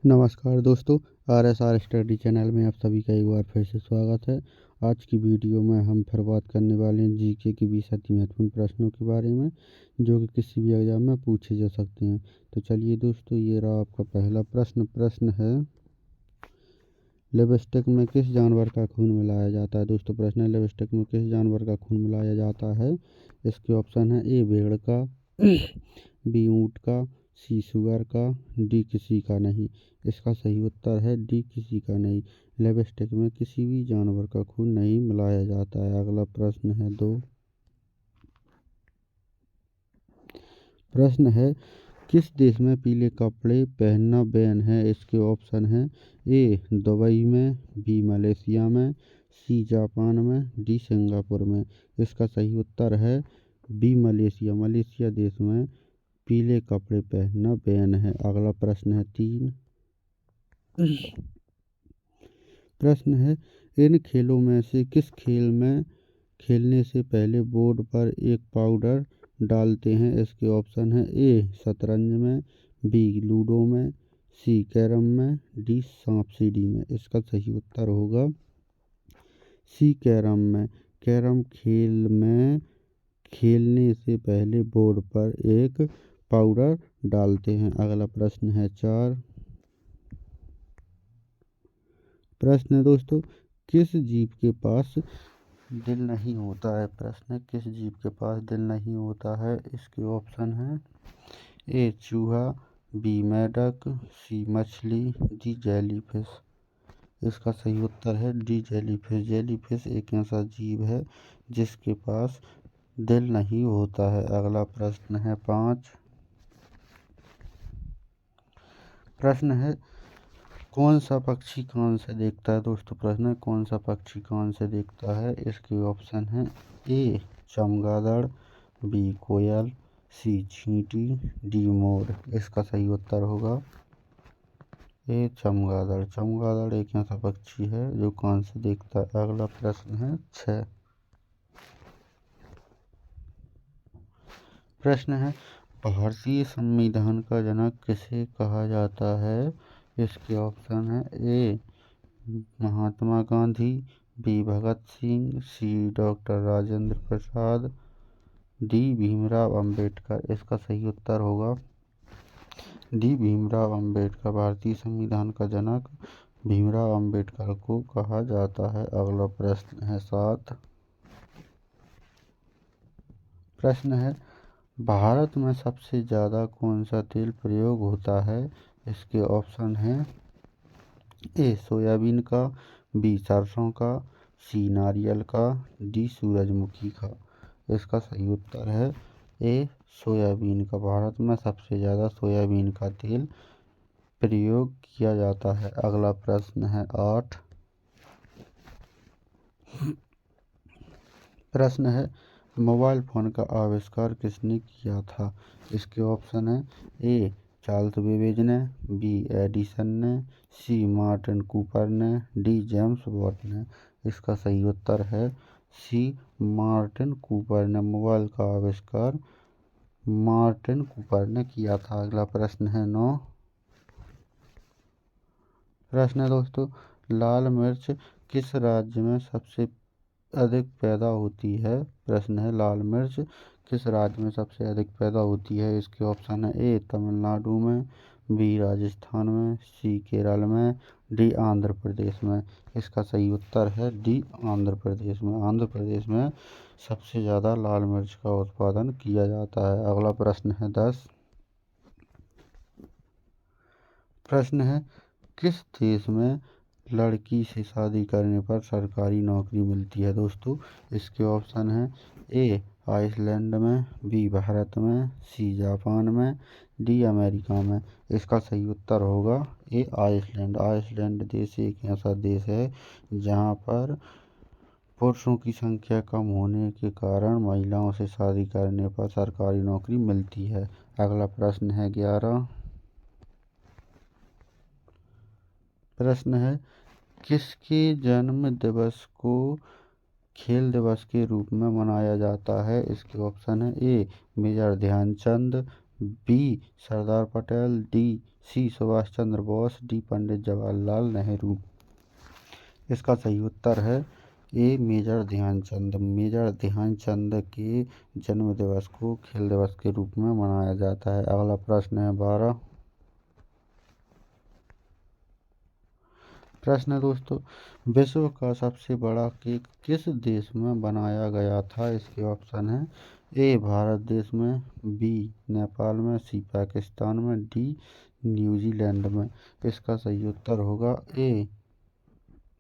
नमस्कार दोस्तों, RSR study channel में आप सभी का एक बार फिर से स्वागत है। आज की वीडियो में हम फिर बात करने वाले हैं जीके के 20 अति महत्वपूर्ण प्रश्नों के बारे में, जो कि किसी भी एग्जाम में पूछे जा सकते हैं। तो चलिए दोस्तों, ये रहा आपका पहला प्रश्न है, लिपस्टिक में किस जानवर का खून मिलाया जाता है। दोस्तों प्रश्न है, लिपस्टिक में किस जानवर का खून मिलाया जाता है। इसके ऑप्शन है, ए भेड़ का, बी ऊँट का, सी सुअर का, डी किसी का नहीं। इसका सही उत्तर है डी किसी का नहीं। लिपस्टिक में किसी भी जानवर का खून नहीं मिलाया जाता है। अगला प्रश्न है प्रश्न है, किस देश में पीले कपड़े पहनना बैन है। इसके ऑप्शन हैं, ए दुबई में, बी मलेशिया में, सी जापान में, डी सिंगापुर में। इसका सही उत्तर है बी मलेशिया। मलेशिया देश में पीले कपड़े पहनना बैन है। अगला प्रश्न है प्रश्न है, इन खेलों में से किस खेल में खेलने से पहले बोर्ड पर एक पाउडर डालते हैं। इसके ऑप्शन है, ए शतरंज में, बी लूडो में, सी कैरम में, डी सांप सीढ़ी में। इसका सही उत्तर होगा सी कैरम में। कैरम खेल में खेलने से पहले बोर्ड पर एक पाउडर डालते हैं। अगला प्रश्न है प्रश्न है दोस्तों, किस जीव के पास दिल नहीं होता है। प्रश्न है, किस जीव के पास दिल नहीं होता है। इसके ऑप्शन है, ए चूहा, बी मेढक, सी मछली, डी जेलीफिश। इसका सही उत्तर है डी जेलीफिश। जेलीफिश एक ऐसा जीव है जिसके पास दिल नहीं होता है। अगला प्रश्न है प्रश्न है, कौन सा पक्षी कान से देखता है। दोस्तों प्रश्न है, कौन सा पक्षी कान से देखता है। इसके ऑप्शन है, ए चमगादड़, बी कोयल, सी चींटी, डी मोर। इसका सही उत्तर होगा ए चमगादड़। चमगादड़ एक ऐसा पक्षी है जो कान से देखता है। अगला प्रश्न है प्रश्न है, भारतीय संविधान का जनक किसे कहा जाता है। इसके ऑप्शन है, ए महात्मा गांधी, बी भगत सिंह, सी डॉक्टर राजेंद्र प्रसाद, डी भीमराव अंबेडकर। इसका सही उत्तर होगा डी भीमराव अंबेडकर। भारतीय संविधान का जनक भीमराव अंबेडकर को कहा जाता है। अगला प्रश्न है प्रश्न है, भारत में सबसे ज़्यादा कौन सा तेल प्रयोग होता है। इसके ऑप्शन हैं, ए सोयाबीन का, बी सरसों का, सी नारियल का, डी सूरजमुखी का। इसका सही उत्तर है ए सोयाबीन का। भारत में सबसे ज़्यादा सोयाबीन का तेल प्रयोग किया जाता है। अगला प्रश्न है प्रश्न है, मोबाइल फ़ोन का आविष्कार किसने किया था। इसके ऑप्शन है, ए चार्ल्स बेबेज ने, बी एडिसन ने, सी मार्टिन कूपर ने, डी जेम्स वॉट ने। इसका सही उत्तर है सी मार्टिन कूपर ने। मोबाइल का आविष्कार मार्टिन कूपर ने किया था। अगला प्रश्न है प्रश्न है दोस्तों, लाल मिर्च किस राज्य में सबसे अधिक पैदा होती है। प्रश्न है, लाल मिर्च किस राज्य में सबसे अधिक पैदा होती है। इसके ऑप्शन है, ए तमिलनाडु में, बी राजस्थान में, सी केरल में, डी आंध्र प्रदेश में। इसका सही उत्तर है डी आंध्र प्रदेश में। आंध्र प्रदेश में सबसे ज़्यादा लाल मिर्च का उत्पादन किया जाता है। अगला प्रश्न है प्रश्न है, किस देश में लड़की से शादी करने पर सरकारी नौकरी मिलती है। दोस्तों इसके ऑप्शन है, ए आइसलैंड में, बी भारत में, सी जापान में, डी अमेरिका में। इसका सही उत्तर होगा ए आइसलैंड। आइसलैंड देश एक ऐसा देश है जहाँ पर पुरुषों की संख्या कम होने के कारण महिलाओं से शादी करने पर सरकारी नौकरी मिलती है। अगला प्रश्न है प्रश्न है, किसके जन्म दिवस को खेल दिवस के रूप में मनाया जाता है। इसके ऑप्शन है, ए मेजर ध्यानचंद, बी सरदार पटेल, सी सुभाष चंद्र बोस, डी पंडित जवाहरलाल नेहरू। इसका सही उत्तर है ए मेजर ध्यानचंद। मेजर ध्यानचंद के जन्म दिवस को खेल दिवस के रूप में मनाया जाता है। अगला प्रश्न है 12। प्रश्न है दोस्तों, विश्व का सबसे बड़ा केक किस देश में बनाया गया था? इसके ऑप्शन है ए भारत देश में, बी नेपाल में, सी पाकिस्तान में, डी न्यूजीलैंड में। इसका सही उत्तर होगा ए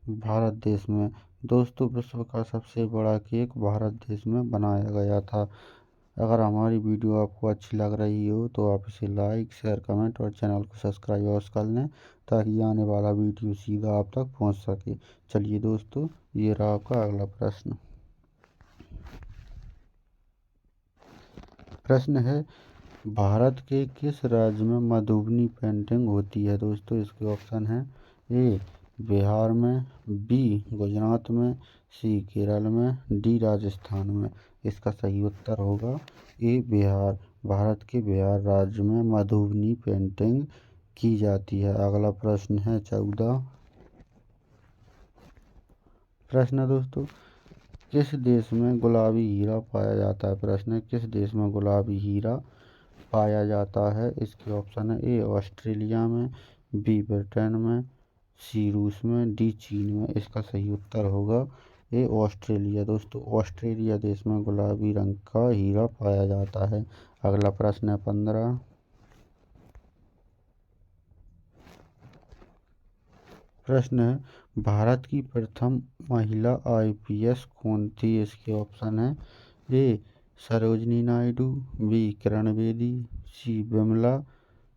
भारत देश में। दोस्तों, विश्व का सबसे बड़ा केक भारत देश में बनाया गया था। अगर हमारी वीडियो आपको अच्छी लग रही हो तो आप इसे लाइक, शेयर, कमेंट और चैनल को सब्सक्राइब अवश्य कर लें ताकि आने वाला वीडियो सीधा आप तक पहुंच सके। चलिए दोस्तों, ये रहा आपका अगला प्रश्न। प्रश्न है, भारत के किस राज्य में मधुबनी पेंटिंग होती है? दोस्तों, इसके ऑप्शन है ए बिहार में, बी गुजरात में, सी केरल में, डी राजस्थान में। इसका सही उत्तर होगा ए बिहार। भारत के बिहार राज्य में मधुबनी पेंटिंग की जाती है। अगला प्रश्न है 14। प्रश्न है दोस्तों, किस देश में गुलाबी हीरा पाया जाता है? प्रश्न है, किस देश में गुलाबी हीरा पाया जाता है? इसके ऑप्शन है ए ऑस्ट्रेलिया में, बी ब्रिटेन में, सी रूस में, डी चीन में। इसका सही उत्तर होगा ए ऑस्ट्रेलिया। दोस्तों, ऑस्ट्रेलिया देश में गुलाबी रंग का हीरा पाया जाता है। अगला प्रश्न है 15। प्रश्न है, भारत की प्रथम महिला IPS कौन थी? इसके ऑप्शन है ए सरोजिनी नायडू, बी किरण बेदी, सी Vimla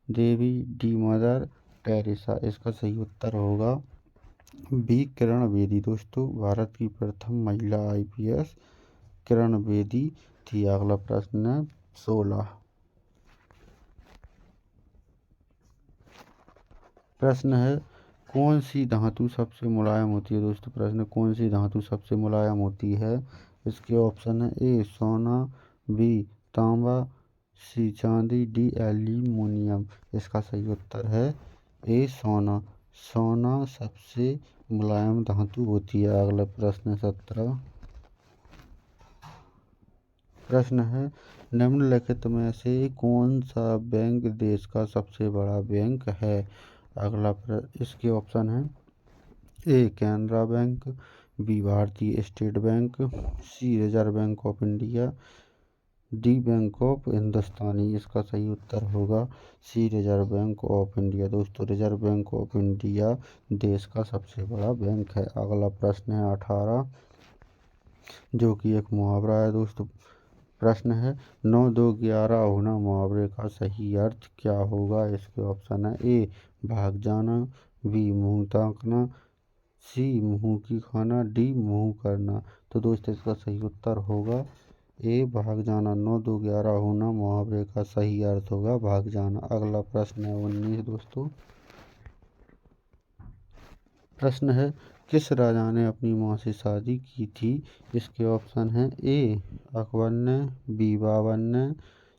Devi, D mother Teresa. इसका सही उत्तर होगा बी किरण बेदी। दोस्तों, भारत की प्रथम महिला IPS किरण बेदी थी। अगला प्रश्न है 16। प्रश्न है, कौन सी धातु सबसे मुलायम होती है? दोस्तों, प्रश्न, कौन सी धातु सबसे मुलायम होती है? इसके ऑप्शन है ए सोना, बी तांबा, सी चांदी, डी एल्यूमीनियम। इसका सही उत्तर है ए सोना। सोना सबसे मुलायम धातु होती है। अगला प्रश्न 17। प्रश्न है, निम्नलिखित में से कौन सा बैंक देश का सबसे बड़ा बैंक है? इसके ऑप्शन है A Canara bank, B Bharatiya state bank, C reserve bank of India, D bank of Hindustani. इसका सही उत्तर होगा C reserve bank of India. दोस्तों, रिजर्व बैंक ऑफ इंडिया देश का सबसे बड़ा बैंक है। अगला प्रश्न है 18, जो कि एक मुहावरा है। दोस्तों, प्रश्न है, 9 2 11 होना मुहावरे का सही अर्थ क्या होगा? इसके ऑप्शन है ए भाग जाना, बी मुंह ताकना, सी मुंह की खाना, डी मुंह करना। तो दोस्तों, इसका सही उत्तर होगा ए भाग जाना। 9 2 11 होना मुहावरे का सही अर्थ होगा भाग जाना। अगला प्रश्न है 19। दोस्तों, प्रश्न है, किस राजा ने अपनी मां से शादी की थी? इसके ऑप्शन है ए अकबर ने, बी बाबर ने,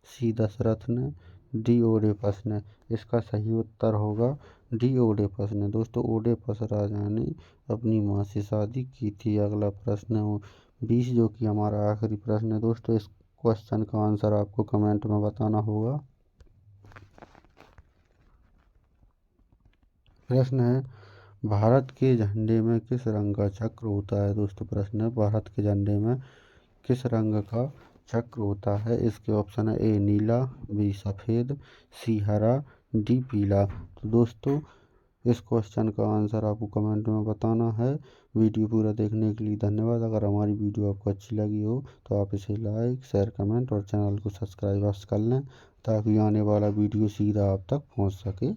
सी दशरथ ने, डी ओडेपस ने। इसका सही उत्तर होगा डी ओडेपस ने। दोस्तों, ओडेपस राजा ने अपनी मां से शादी की थी। अगला प्रश्न है 20, जो कि हमारा आखिरी प्रश्न है। दोस्तों, इस क्वेश्चन का आंसर आपको कमेंट में बताना होगा। प्रश्न है, भारत के झंडे में किस रंग का चक्र होता है? दोस्तों, प्रश्न है, भारत के झंडे में किस रंग का चक्र होता है? इसके ऑप्शन है ए नीला, बी सफ़ेद, सी हरा, डी पीला। तो दोस्तों, इस क्वेश्चन का आंसर आपको कमेंट में बताना है। वीडियो पूरा देखने के लिए धन्यवाद। अगर हमारी वीडियो आपको अच्छी लगी हो तो आप इसे लाइक, शेयर, कमेंट और चैनल को सब्सक्राइब कर लें ताकि आने वाला वीडियो सीधा आप तक पहुंच सके।